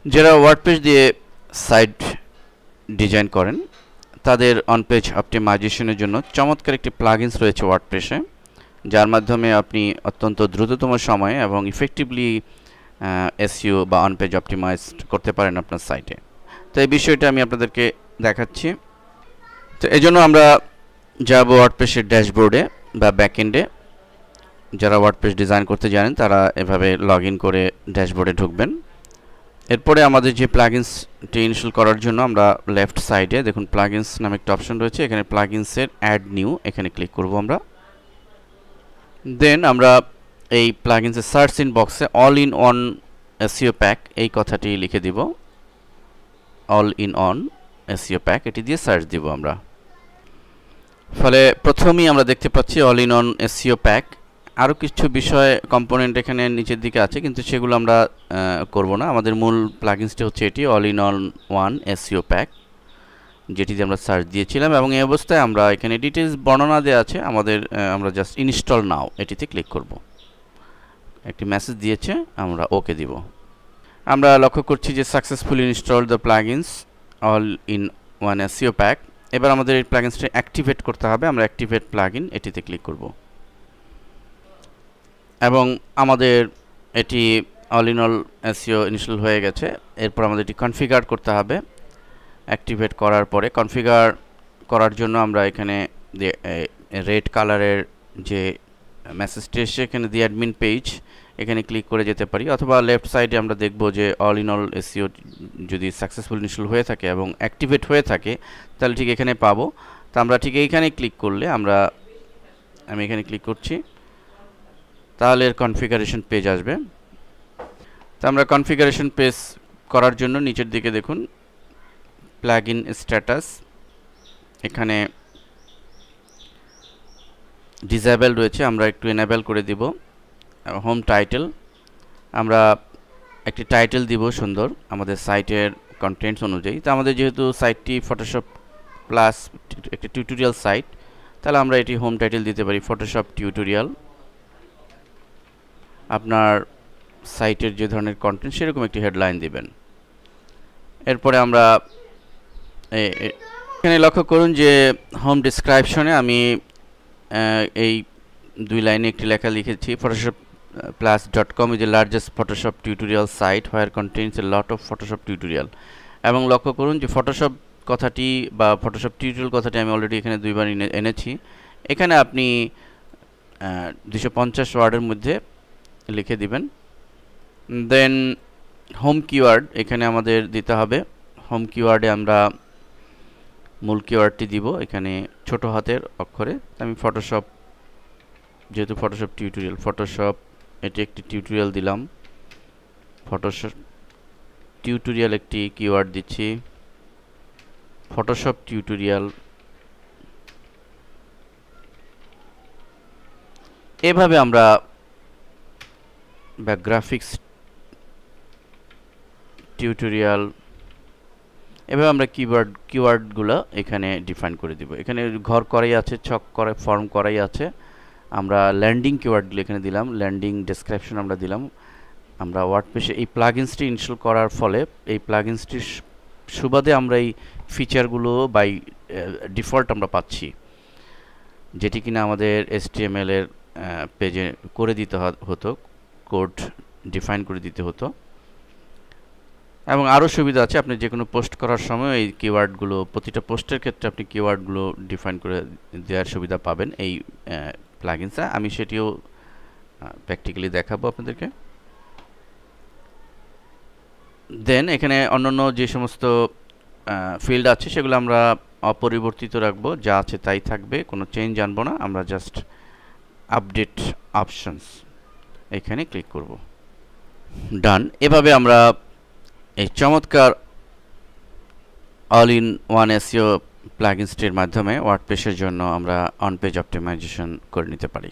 যারা ওয়ার্ডপ্রেস দিয়ে site design করেন তাদের অন পেজ অপটিমাইজেশনের জন্য চমৎকার একটি প্লাগইনস রয়েছে ওয়ার্ডপ্রেসে, যার মাধ্যমে আপনি অত্যন্ত দ্রুততম সময়ে এবং ইফেক্টিভলি এসইও বা অন পেজ অপটিমাইজ করতে পারেন আপনার সাইটে। তো এই বিষয়টা আমি আপনাদেরকে দেখাচ্ছি। তো এই জন্য আমরা যাব ওয়ার্ডপ্রেসের ড্যাশবোর্ডে বা ব্যাকএন্ডে। যারা ওয়ার্ডপ্রেস ডিজাইন করতে জানেন তারা এভাবে লগ ইন করে ড্যাশবোর্ডে ঢুকবেন। এরপরে আমাদের যে প্লাগইনসটি ইনস্টল করার জন্য আমরা লেফট সাইডে দেখুন প্লাগইনস নামে একটা অপশন রয়েছে, এখানে প্লাগইনসের অ্যাড নিউ এখানে ক্লিক করব আমরা। দেন আমরা এই প্লাগইনসের সার্চ ইন বক্সে all in on SEO pack এই কথাটি লিখে দিব, all in on SEO pack, এটি দিয়ে সার্চ দিব আমরা। ফলে প্রথমেই আমরা দেখতে পাচ্ছি all in on SEO pack. আরও কিছু বিষয় কম্পোনেন্ট এখানে নিচের দিকে আছে, কিন্তু সেগুলো আমরা করব না। আমাদের মূল প্লাগইনসটি হচ্ছে এটি all in on one SEO pack, যেটিতে আমরা সার্চ দিয়েছিলাম। এবং এই অবস্থায় আমরা এখানে ডিটেলস বর্ণনা দেওয়া আছে আমাদের, আমরা জাস্ট ইনস্টল নাও এটিতে ক্লিক করব। একটি মেসেজ দিয়েছে, আমরা ওকে দিব। আমরা লক্ষ্য করছি যে successfully install the plugins all in one SEO pack. এবার আমাদের এই প্লাগইনসটি অ্যাক্টিভেট করতে হবে, আমরা অ্যাক্টিভেট প্লাগইন এটিতে ক্লিক করব এবং আমাদের এটি all in all SEO install হয়ে গেছে। এরপর আমাদের এটি কনফিগার করতে হবে। অ্যাক্টিভেট করার পরে কনফিগার করার জন্য আমরা এখানে রেড কালারের যে মেসেজটি এসে এখানে দি অ্যাডমিন পেজ এখানে ক্লিক করে যেতে পারি, অথবা লেফট সাইডে আমরা দেখব যে অল ইন অল এসইও যদি সাকসেসফুল ইনস্টল হয়ে থাকে এবং অ্যাক্টিভেট হয়ে থাকে তাহলে ঠিক এখানে পাবো। তো আমরা ঠিক এইখানে ক্লিক করলে আমি এখানে ক্লিক করছি, তাহলে এর কনফিগারেশন পেজ আসবে। তো আমরা কনফিগারেশন পেজ করার জন্য নিচের দিকে দেখুন প্লাগইন স্ট্যাটাস, এখানে ডিসেবল রয়েছে, আমরা একটু এনেবল করে দিব। হোম টাইটেল, আমরা একটি টাইটেল দিব সুন্দর আমাদের সাইটের কন্টেন্টস অনুযায়ী। তো আমাদের যেহেতু সাইটটি ফটোশপ প্লাস একটি টিউটোরিয়াল সাইট, তাহলে আমরা এটি হোম টাইটেল দিতে পারি ফটোশপ টিউটোরিয়াল। আপনার সাইটের যে ধরনের কন্টেন্ট সেরকম একটি হেডলাইন দিবেন। এরপরে আমরা এখানে লক্ষ্য করুন যে হোম ডেসক্রিপশনে আমি এই 2 লাইনে একটি লেখা লিখেছি, photoshop+.com is the largest Photoshop tutorial site where contains a lot of Photoshop tutorial। এবং লক্ষ্য করুন যে ফটোশপ কথাটি বা ফটোশপ টিউটোরিয়াল কথাটি আমি অলরেডি এখানে 2বার এনেছি। এখানে আপনি 250 ওয়ার্ডের মধ্যে লিখে দিবেন। দেন হোম কিওয়ার্ড এখানে আমাদের দিতে হবে। হোম কিওয়ার্ডে আমরা মূল কিওয়ার্ডটি দিব এখানে ছোট হাতের অক্ষরে। আমি ফটোশপ, যেহেতু ফটোশপ টিউটোরিয়াল, ফটোশপ এটি একটি টিউটোরিয়াল দিলাম, ফটোশপ টিউটোরিয়াল একটি কিওয়ার্ড দিচ্ছি, ফটোশপ টিউটোরিয়াল। এভাবে আমরা বা গ্রাফিক্স টিউটোরিয়াল, এভাবে আমরা কিওয়ার্ডগুলো এখানে ডিফাইন করে দিব। এখানে ঘর করাই আছে, ছক করে ফর্ম করাই আছে। আমরা ল্যান্ডিং কিওয়ার্ডগুলো এখানে দিলাম, ল্যান্ডিং ডেসক্রিপশন আমরা দিলাম। আমরা ওয়ার্ডপ্রেসে এই প্লাগইনসটি ইনস্টল করার ফলে এই প্লাগইনসটির সুবাদে আমরা এই ফিচারগুলো বাই ডিফল্ট আমরা পাচ্ছি, যেটি কিনা আমাদের HTML এর পেজে করে দিতে হতো, কোড ডিফাইন করে দিতে হতো। এবং আরও সুবিধা আছে, আপনি যে কোনো পোস্ট করার সময় এই কিওয়ার্ডগুলো, প্রতিটা পোস্টের ক্ষেত্রে আপনি কিওয়ার্ডগুলো ডিফাইন করে দেওয়ার সুবিধা পাবেন এই প্লাগইনসে। আমি সেটিও প্র্যাকটিক্যালি দেখাবো আপনাদেরকে। দেন এখানে অন্যান্য যে সমস্ত ফিল্ড আছে সেগুলো আমরা অপরিবর্তিত রাখবো, যা আছে তাই থাকবে, কোনো চেঞ্জ আনবো না। আমরা জাস্ট আপডেট অপশনস এখানে ক্লিক করব, ডান। এভাবে আমরা এই চমৎকার অল ইন ওয়ান এসইও প্লাগইনসটির মাধ্যমে ওয়ার্ডপ্রেসের জন্য আমরা অন পেজ অপটিমাইজেশন করে নিতে পারি।